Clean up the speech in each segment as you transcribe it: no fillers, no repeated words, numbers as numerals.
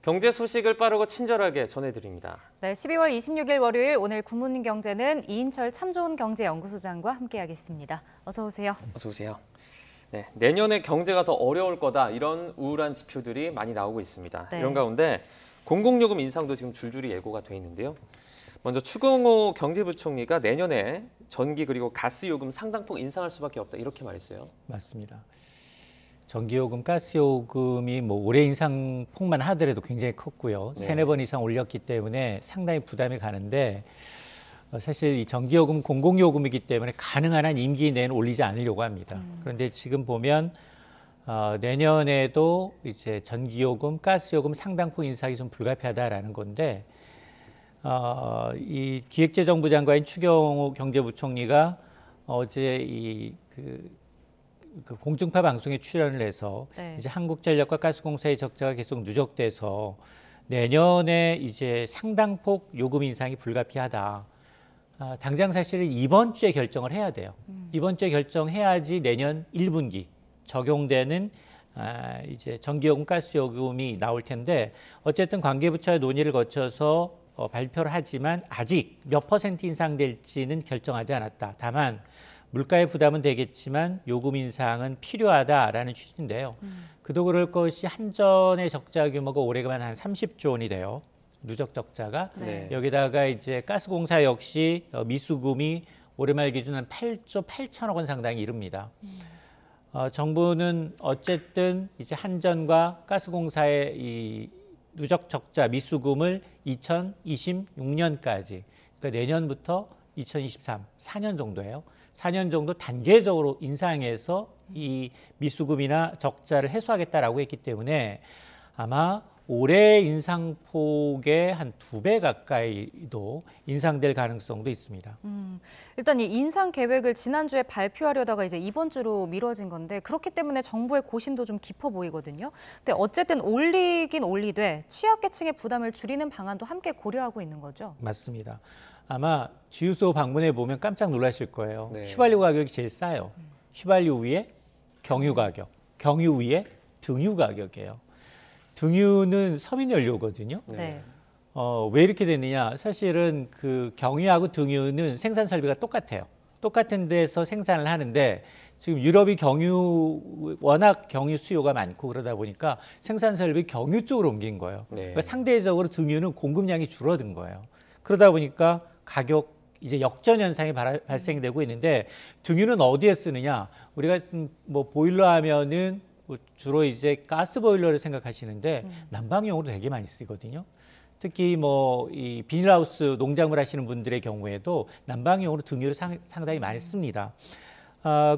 경제 소식을 빠르고 친절하게 전해드립니다. 네, 12월 26일 월요일 오늘 굿모닝 경제는 이인철 참 좋은 경제연구소장과 함께하겠습니다. 어서 오세요. 어서 오세요. 네, 내년에 경제가 더 어려울 거다 이런 우울한 지표들이 많이 나오고 있습니다. 네. 이런 가운데 공공요금 인상도 지금 줄줄이 예고가 돼 있는데요. 먼저 추경호 경제부총리가 내년에 전기 그리고 가스 요금 상당폭 인상할 수밖에 없다 이렇게 말했어요. 맞습니다. 전기요금, 가스요금이 올해 인상폭만 하더라도 굉장히 컸고요. 네. 세네 번 이상 올렸기 때문에 상당히 부담이 가는데 사실 이 전기요금 공공요금이기 때문에 가능한 한 임기 내에는 올리지 않으려고 합니다. 그런데 지금 보면 내년에도 이제 전기요금, 가스요금 상당폭 인상이 좀 불가피하다라는 건데 이 기획재정부 장관인 추경호 경제부총리가 어제 그 공중파 방송에 출연을 해서 네. 이제 한국전력과 가스공사의 적자가 계속 누적돼서 내년에 이제 상당폭 요금 인상이 불가피하다. 당장 사실은 이번 주에 결정을 해야 돼요. 이번 주에 결정해야지 내년 1분기 적용되는 이제 전기요금, 가스요금이 나올 텐데 어쨌든 관계부처의 논의를 거쳐서 발표를 하지만 아직 몇 퍼센트 인상될지는 결정하지 않았다. 다만 물가의 부담은 되겠지만 요금 인상은 필요하다라는 취지인데요. 그도 그럴 것이 한전의 적자 규모가 올해만 한 30조 원이 돼요. 누적 적자가. 네. 여기다가 이제 가스공사 역시 미수금이 올해 말 기준 한 8조 8천억 원 상당히 이릅니다. 정부는 어쨌든 이제 한전과 가스공사의 이 누적 적자 미수금을 2026년까지 그러니까 내년부터 2023, 4년 정도예요. 4년 정도 단계적으로 인상해서 이 미수금이나 적자를 해소하겠다라고 했기 때문에 아마 올해 인상폭의 한 2배 가까이도 인상될 가능성도 있습니다. 일단 이 인상 계획을 지난주에 발표하려다가 이제 이번 주로 미뤄진 건데 그렇기 때문에 정부의 고심도 좀 깊어 보이거든요. 근데 어쨌든 올리긴 올리되 취약계층의 부담을 줄이는 방안도 함께 고려하고 있는 거죠. 맞습니다. 아마 주유소 방문해 보면 깜짝 놀라실 거예요. 네. 휘발유 가격이 제일 싸요. 휘발유 위에 경유 가격, 경유 위에 등유 가격이에요. 등유는 섬유연료거든요. 네. 왜 이렇게 됐느냐? 사실은 그 경유하고 등유는 생산 설비가 똑같아요. 똑같은 데서 생산을 하는데 지금 유럽이 워낙 경유 수요가 많고 그러다 보니까 생산 설비 경유 쪽으로 옮긴 거예요. 네. 그러니까 상대적으로 등유는 공급량이 줄어든 거예요. 그러다 보니까 가격 이제 역전 현상이 발생되고 있는데 등유는 어디에 쓰느냐? 우리가 뭐 보일러 하면은 주로 이제 가스 보일러를 생각하시는데 난방용으로 되게 많이 쓰거든요. 특히 뭐 이 비닐하우스 농작물 하시는 분들의 경우에도 난방용으로 등유를 상당히 많이 씁니다.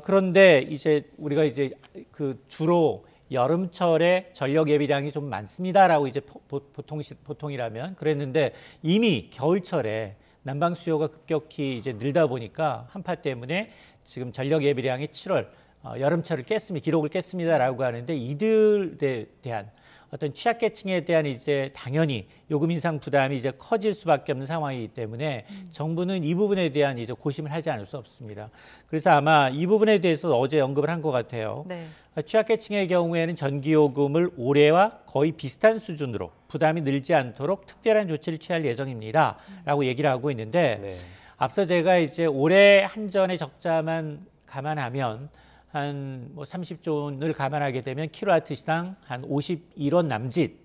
그런데 이제 우리가 이제 그 주로 여름철에 전력 예비량이 좀 많습니다라고 이제 보통이라면 그랬는데 이미 겨울철에 난방 수요가 급격히 이제 늘다 보니까 한파 때문에 지금 전력 예비량이 7월 여름철을 기록을 깼습니다라고 하는데 이들에 대한 어떤 취약계층에 대한 이제 당연히 요금 인상 부담이 이제 커질 수밖에 없는 상황이기 때문에 정부는 이 부분에 대한 이제 고심을 하지 않을 수 없습니다. 그래서 아마 이 부분에 대해서 어제 언급을 한 것 같아요. 네. 취약계층의 경우에는 전기요금을 올해와 거의 비슷한 수준으로 부담이 늘지 않도록 특별한 조치를 취할 예정입니다라고 얘기를 하고 있는데 네. 앞서 제가 이제 올해 한전의 적자만 감안하면 한 30조 원을 감안하게 되면 킬로와트 시당 한 51원 남짓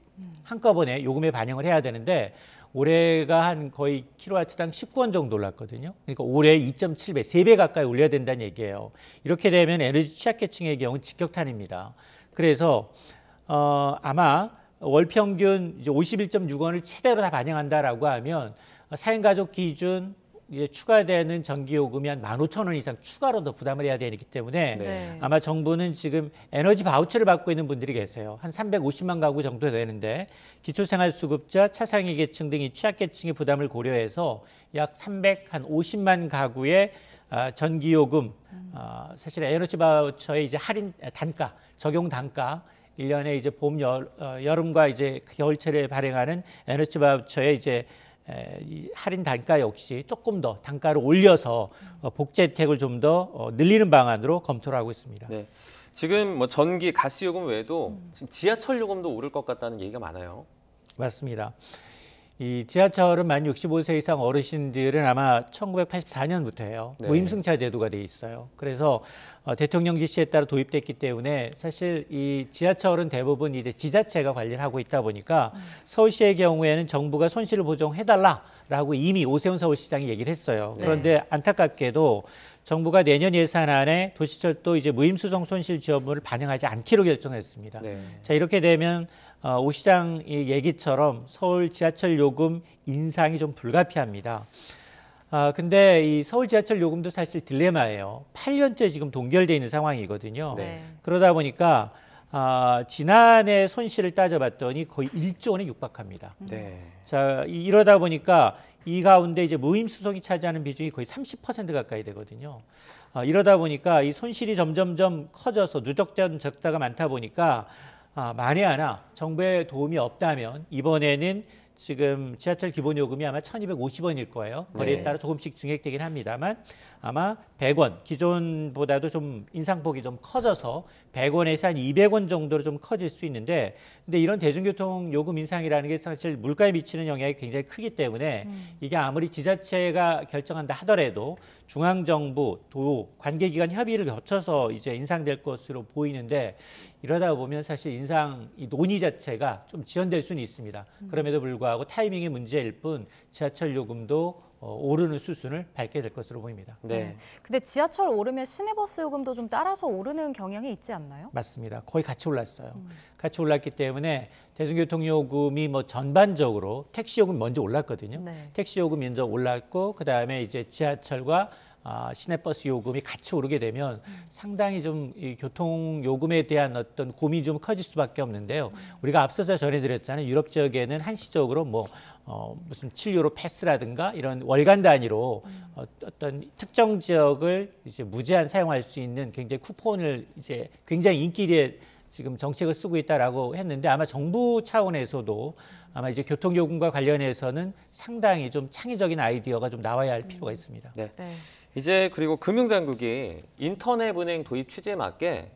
한꺼번에 요금에 반영을 해야 되는데 올해가 한 거의 킬로와트당 19원 정도 올랐거든요. 그러니까 올해 2.7배, 3배 가까이 올려야 된다는 얘기예요. 이렇게 되면 에너지 취약계층의 경우는 직격탄입니다. 그래서 아마 월 평균 이제 51.6원을 최대로 다 반영한다라고 하면 4인 가족 기준 이제 추가되는 전기요금이 한 15,000원 이상 추가로 더 부담을 해야 되기 때문에 네. 아마 정부는 지금 에너지 바우처를 받고 있는 분들이 계세요. 한 350만 가구 정도 되는데 기초생활수급자, 차상위 계층 등이 취약계층의 부담을 고려해서 약 350만 가구의 전기요금, 사실 에너지 바우처의 이제 할인 단가, 적용 단가 1년에 이제 봄, 여름과 이제 겨울철에 발행하는 에너지 바우처의 이제 이 할인 단가 역시 조금 더 단가를 올려서 복지 혜택을 좀 더 늘리는 방안으로 검토를 하고 있습니다. 네. 지금 뭐 전기, 가스 요금 외에도 지금 지하철 요금도 오를 것 같다는 얘기가 많아요. 맞습니다. 이 지하철은 만 65세 이상 어르신들은 아마 1984년부터예요. 네. 무임승차 제도가 돼 있어요. 그래서 대통령 지시에 따라 도입됐기 때문에 사실 이 지하철은 대부분 이제 지자체가 관리를 하고 있다 보니까 서울시의 경우에는 정부가 손실을 보정해달라라고 이미 오세훈 서울시장이 얘기를 했어요. 네. 그런데 안타깝게도 정부가 내년 예산안에 도시철도 이제 무임수송 손실 지원분을 반영하지 않기로 결정했습니다. 네. 자, 이렇게 되면 오 시장의 얘기처럼 서울 지하철 요금 인상이 좀 불가피합니다. 근데 이 서울 지하철 요금도 사실 딜레마예요. 8년째 지금 동결돼 있는 상황이거든요. 네. 그러다 보니까 지난해 손실을 따져봤더니 거의 1조 원에 육박합니다. 네. 자, 이러다 보니까 이 가운데 이제 무임수송이 차지하는 비중이 거의 30% 가까이 되거든요. 이러다 보니까 이 손실이 점점점 커져서 누적된 적자가 많다 보니까 만에 하나 정부의 도움이 없다면 이번에는 지금 지하철 기본요금이 아마 1,250원일 거예요. 거리에 네. 따라 조금씩 증액되긴 합니다만 아마 100원, 기존보다도 좀 인상폭이 좀 커져서 100원에서 한 200원 정도로 좀 커질 수 있는데 근데 이런 대중교통 요금 인상이라는 게 사실 물가에 미치는 영향이 굉장히 크기 때문에 이게 아무리 지자체가 결정한다 하더라도 중앙정부, 도, 관계기관 협의를 거쳐서 이제 인상될 것으로 보이는데 이러다 보면 사실 인상 이 논의 자체가 좀 지연될 수는 있습니다. 그럼에도 불구하고 타이밍의 문제일 뿐 지하철 요금도 오르는 수순을 밟게 될 것으로 보입니다. 네. 근데 지하철 오르면 시내버스 요금도 좀 따라서 오르는 경향이 있지 않나요? 맞습니다. 거의 같이 올랐어요. 같이 올랐기 때문에 대중교통 요금이 뭐 전반적으로 택시 요금 먼저 올랐거든요. 네. 택시 요금 먼저 올랐고 그다음에 이제 지하철과 시내버스 요금이 같이 오르게 되면 상당히 좀 이 교통 요금에 대한 어떤 고민이 좀 커질 수밖에 없는데요. 우리가 앞서서 전해드렸잖아요. 유럽 지역에는 한시적으로 뭐 무슨 7유로 패스라든가 이런 월간 단위로 어떤 특정 지역을 이제 무제한 사용할 수 있는 굉장히 쿠폰을 이제 굉장히 인기리에 지금 정책을 쓰고 있다라고 했는데 아마 정부 차원에서도 아마 이제 교통요금과 관련해서는 상당히 좀 창의적인 아이디어가 좀 나와야 할 필요가 있습니다. 네. 네. 이제 그리고 금융당국이 인터넷은행 도입 취지에 맞게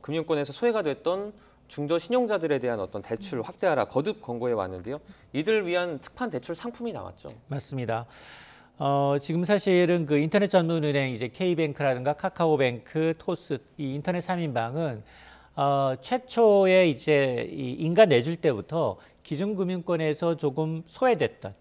금융권에서 소외가 됐던 중저 신용자들에 대한 어떤 대출 확대하라 거듭 권고해 왔는데요. 이들을 위한 특판 대출 상품이 나왔죠. 맞습니다. 지금 사실은 그 인터넷 전문 은행 이제 K뱅크라든가 카카오뱅크, 토스 이 인터넷 3인방은 최초에 이제 이 인가 내줄 때부터 기준금융권에서 조금 소외됐던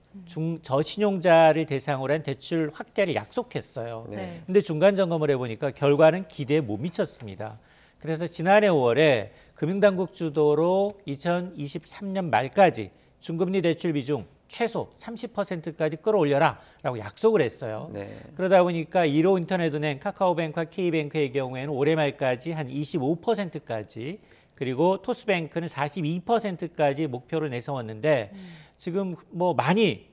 저신용자를 대상으로 한 대출 확대를 약속했어요. 네. 근데 중간 점검을 해보니까 결과는 기대에 못 미쳤습니다. 그래서 지난해 5월에 금융당국 주도로 2023년 말까지 중금리 대출 비중 최소 30%까지 끌어올려라라고 약속을 했어요. 네. 그러다 보니까 1호 인터넷은행 카카오뱅크와 K뱅크의 경우에는 올해 말까지 한 25%까지 그리고 토스뱅크는 42%까지 목표를 내세웠는데 지금 뭐 많이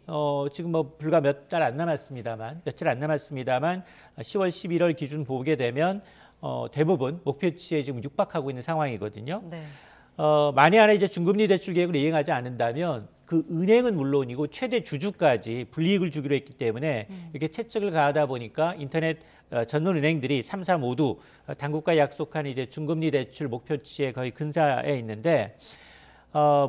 지금 뭐 불과 몇 달 안 남았습니다만 며칠 안 남았습니다만 10월 11월 기준 보게 되면 대부분 목표치에 지금 육박하고 있는 상황이거든요. 네. 만에 하나 이제 중금리 대출 계획을 이행하지 않는다면 그 은행은 물론이고 최대 주주까지 불이익을 주기로 했기 때문에 이렇게 채찍을 가하다 보니까 인터넷 전문 은행들이 3사 모두 당국과 약속한 이제 중금리 대출 목표치에 거의 근사해 있는데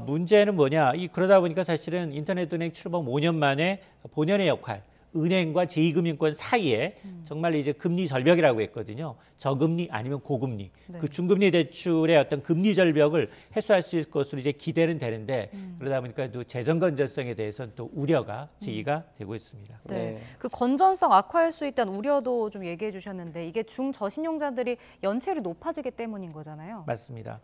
문제는 뭐냐? 그러다 보니까 사실은 인터넷 은행 출범 5년 만에 본연의 역할 은행과 제2금융권 사이에 정말 이제 금리 절벽이라고 했거든요. 저금리 아니면 고금리. 네. 그 중금리 대출의 어떤 금리 절벽을 해소할 수 있을 것으로 이제 기대는 되는데 그러다 보니까 또 재정 건전성에 대해서는 또 우려가 제기가 되고 있습니다. 네. 네. 그 건전성 악화할 수 있다는 우려도 좀 얘기해 주셨는데 이게 중저신용자들이 연체율이 높아지기 때문인 거잖아요. 맞습니다.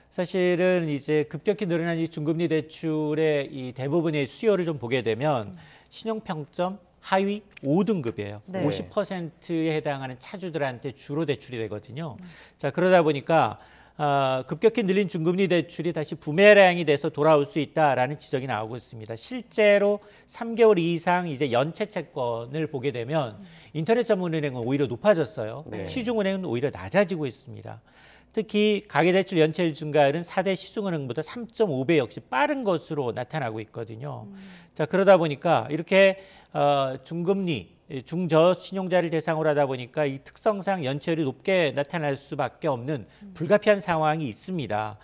사실은 이제 급격히 늘어난 이 중금리 대출의 이 대부분의 수요를 좀 보게 되면 신용평점 하위 5등급이에요. 네. 50%에 해당하는 차주들한테 주로 대출이 되거든요. 자, 그러다 보니까 급격히 늘린 중금리 대출이 다시 부메랑이 돼서 돌아올 수 있다라는 지적이 나오고 있습니다. 실제로 3개월 이상 이제 연체 채권을 보게 되면 인터넷 전문은행은 오히려 높아졌어요. 네. 시중은행은 오히려 낮아지고 있습니다. 특히 가계대출 연체율 증가율은 4대 시중은행보다 3.5배 역시 빠른 것으로 나타나고 있거든요. 자, 그러다 보니까 이렇게 중금리, 중저신용자를 대상으로 하다 보니까 이 특성상 연체율이 높게 나타날 수밖에 없는 불가피한 상황이 있습니다.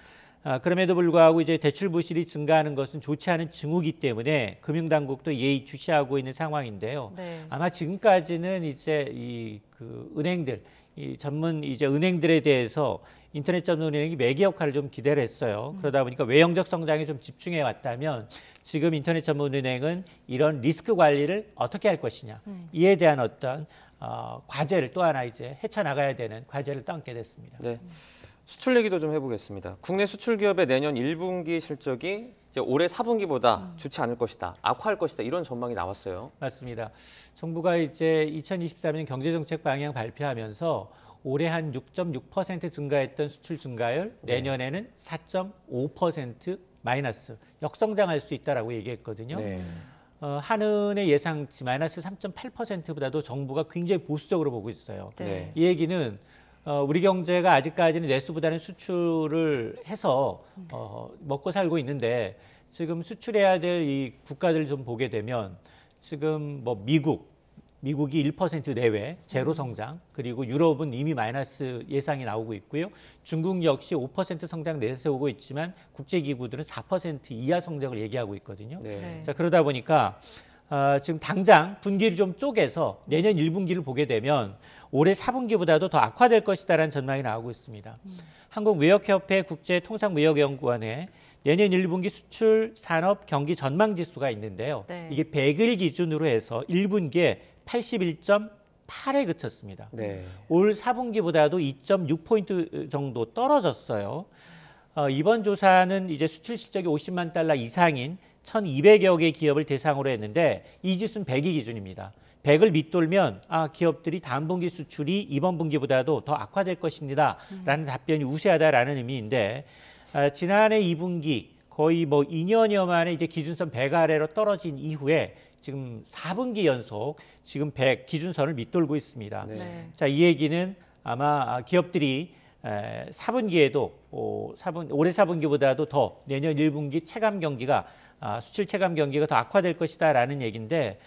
그럼에도 불구하고 이제 대출 부실이 증가하는 것은 좋지 않은 징후이기 때문에 금융당국도 예의주시하고 있는 상황인데요. 네. 아마 지금까지는 이제 그 은행들, 이 전문 이제 은행들에 대해서 인터넷 전문 은행이 매개 역할을 좀 기대를 했어요. 그러다 보니까 외형적 성장에 좀 집중해 왔다면 지금 인터넷 전문 은행은 이런 리스크 관리를 어떻게 할 것이냐 이에 대한 어떤 과제를 또 하나 이제 헤쳐나가야 되는 과제를 떠안게 됐습니다. 네. 수출 얘기도 좀 해보겠습니다. 국내 수출 기업의 내년 1분기 실적이 이제 올해 4분기보다 좋지 않을 것이다, 악화할 것이다 이런 전망이 나왔어요. 맞습니다. 정부가 이제 2023년 경제정책 방향 발표하면서 올해 한 6.6% 증가했던 수출 증가율 내년에는 4.5% 마이너스 역성장할 수 있다라고 얘기했거든요. 네. 한은의 예상치 마이너스 3.8%보다도 정부가 굉장히 보수적으로 보고 있어요. 네. 이 얘기는 우리 경제가 아직까지는 내수보다는 수출을 해서 먹고 살고 있는데 지금 수출해야 될 이 국가들 좀 보게 되면 지금 뭐 미국이 1% 내외 제로 성장, 그리고 유럽은 이미 마이너스 예상이 나오고 있고요. 중국 역시 5% 성장 내세우고 있지만 국제기구들은 4% 이하 성장을 얘기하고 있거든요. 네. 자, 그러다 보니까 지금 당장 분기를 좀 쪼개서 내년 1분기를 보게 되면 올해 4분기보다도 더 악화될 것이다라는 전망이 나오고 있습니다. 한국무역협회 국제통상무역연구원에 내년 1분기 수출 산업 경기 전망 지수가 있는데요. 네. 이게 100일 기준으로 해서 1분기에 81.8에 그쳤습니다. 네. 올 4분기보다도 2.6포인트 정도 떨어졌어요. 이번 조사는 이제 수출 실적이 50만 달러 이상인 1,200여 개 기업을 대상으로 했는데 이 지수는 100이 기준입니다. 100을 밑돌면 기업들이 다음 분기 수출이 이번 분기보다도 더 악화될 것입니다. 라는 답변이 우세하다라는 의미인데 지난해 2분기 거의 뭐 2년여 만에 이제 기준선 100 아래로 떨어진 이후에 지금 4분기 연속 지금 100 기준선을 밑돌고 있습니다. 네. 자, 이 얘기는 아마 기업들이 4분기에도 올해 4분기보다도 더 내년 1분기 체감 경기가 수출 체감 경기가 더 악화될 것이다라는 얘기인데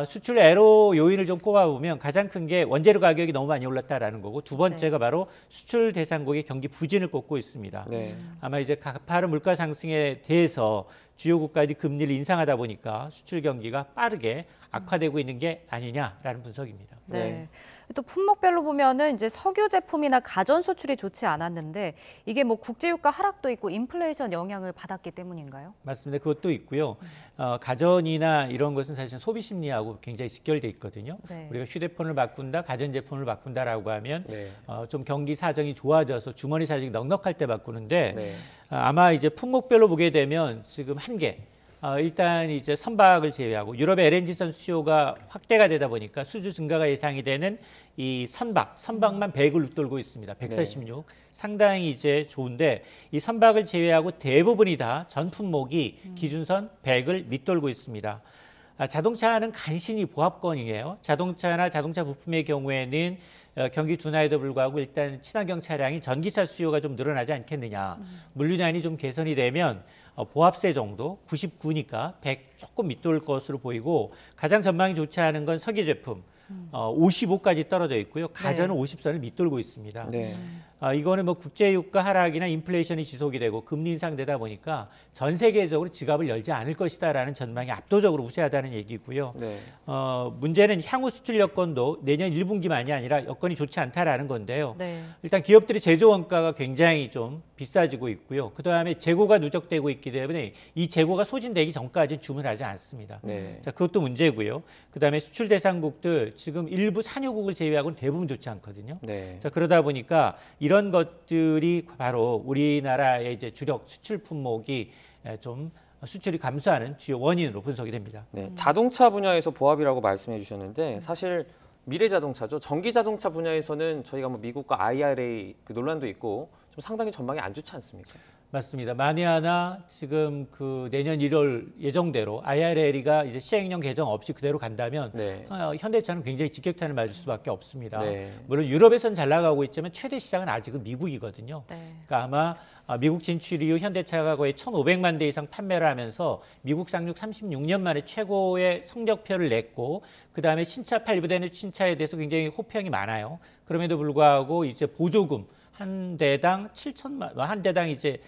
수출 애로 요인을 좀 꼽아보면 가장 큰 게 원재료 가격이 너무 많이 올랐다라는 거고 두 번째가 바로 수출 대상국의 경기 부진을 꼽고 있습니다. 네. 아마 이제 가파른 물가 상승에 대해서 주요 국가들이 금리를 인상하다 보니까 수출 경기가 빠르게 악화되고 있는 게 아니냐라는 분석입니다. 네. 네. 또 품목별로 보면은 이제 석유 제품이나 가전 수출이 좋지 않았는데 이게 뭐 국제유가 하락도 있고 인플레이션 영향을 받았기 때문인가요? 맞습니다. 그것도 있고요. 가전이나 이런 것은 사실 소비 심리하고 굉장히 직결돼 있거든요. 네. 우리가 휴대폰을 바꾼다, 가전제품을 바꾼다라고 하면 네. 좀 경기 사정이 좋아져서 주머니 사정이 넉넉할 때 바꾸는데 네. 아마 이제 품목별로 보게 되면 지금 한계. 일단 이제 선박을 제외하고 유럽의 LNG선 수요가 확대가 되다 보니까 수주 증가가 예상이 되는 이 선박만 100을 웃돌고 있습니다. 146. 상당히 이제 좋은데 이 선박을 제외하고 대부분이 다 전 품목이 기준선 100을 밑돌고 있습니다. 자동차는 간신히 보합권이에요. 자동차나 자동차 부품의 경우에는 경기 둔화에도 불구하고 일단 친환경 차량이 전기차 수요가 좀 늘어나지 않겠느냐. 물류난이 좀 개선이 되면 보합세 정도 99니까 100 조금 밑돌 것으로 보이고 가장 전망이 좋지 않은 건 석유 제품 55까지 떨어져 있고요. 가전은 50선을 밑돌고 있습니다. 네. 이거는 뭐 국제유가 하락이나 인플레이션이 지속이 되고 금리 인상되다 보니까 전 세계적으로 지갑을 열지 않을 것이다라는 전망이 압도적으로 우세하다는 얘기고요. 네. 문제는 향후 수출 여건도 내년 1분기만이 아니라 여건이 좋지 않다라는 건데요. 네. 일단 기업들이 제조 원가가 굉장히 좀 비싸지고 있고요. 그다음에 재고가 누적되고 있기 때문에 이 재고가 소진되기 전까지 주문하지 않습니다. 네. 자, 그것도 문제고요. 그다음에 수출 대상국들 지금 일부 산유국을 제외하고는 대부분 좋지 않거든요. 네. 자, 그러다 보니까 이런 것들이 바로 우리나라의 이제 주력 수출 품목이 좀 수출이 감소하는 주요 원인으로 분석이 됩니다. 네. 자동차 분야에서 보합이라고 말씀해 주셨는데 사실 미래 자동차죠. 전기 자동차 분야에서는 저희가 뭐 미국과 IRA 그 논란도 있고 좀 상당히 전망이 안 좋지 않습니까? 맞습니다. 만에 하나 지금 그 내년 1월 예정대로 IRA가 이제 시행령 개정 없이 그대로 간다면 네. 현대차는 굉장히 직격탄을 맞을 수밖에 없습니다. 네. 물론 유럽에선 잘 나가고 있지만 최대 시장은 아직은 미국이거든요. 네. 그러니까 아마 미국 진출 이후 현대차가 거의 1,500만 대 이상 판매를 하면서 미국 상륙 36년 만에 최고의 성적표를 냈고 그다음에 신차 팔부되는 신차에 대해서 굉장히 호평이 많아요. 그럼에도 불구하고 이제 보조금 한 대당 7천만 한 대당 이제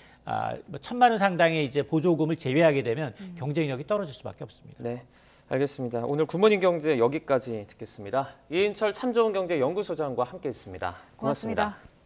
뭐 1,000만 원 상당의 이제 보조금을 제외하게 되면 경쟁력이 떨어질 수밖에 없습니다. 네, 알겠습니다. 오늘 굿모닝 경제 여기까지 듣겠습니다. 이인철 참 좋은 경제 연구소장과 함께했습니다. 고맙습니다. 고맙습니다.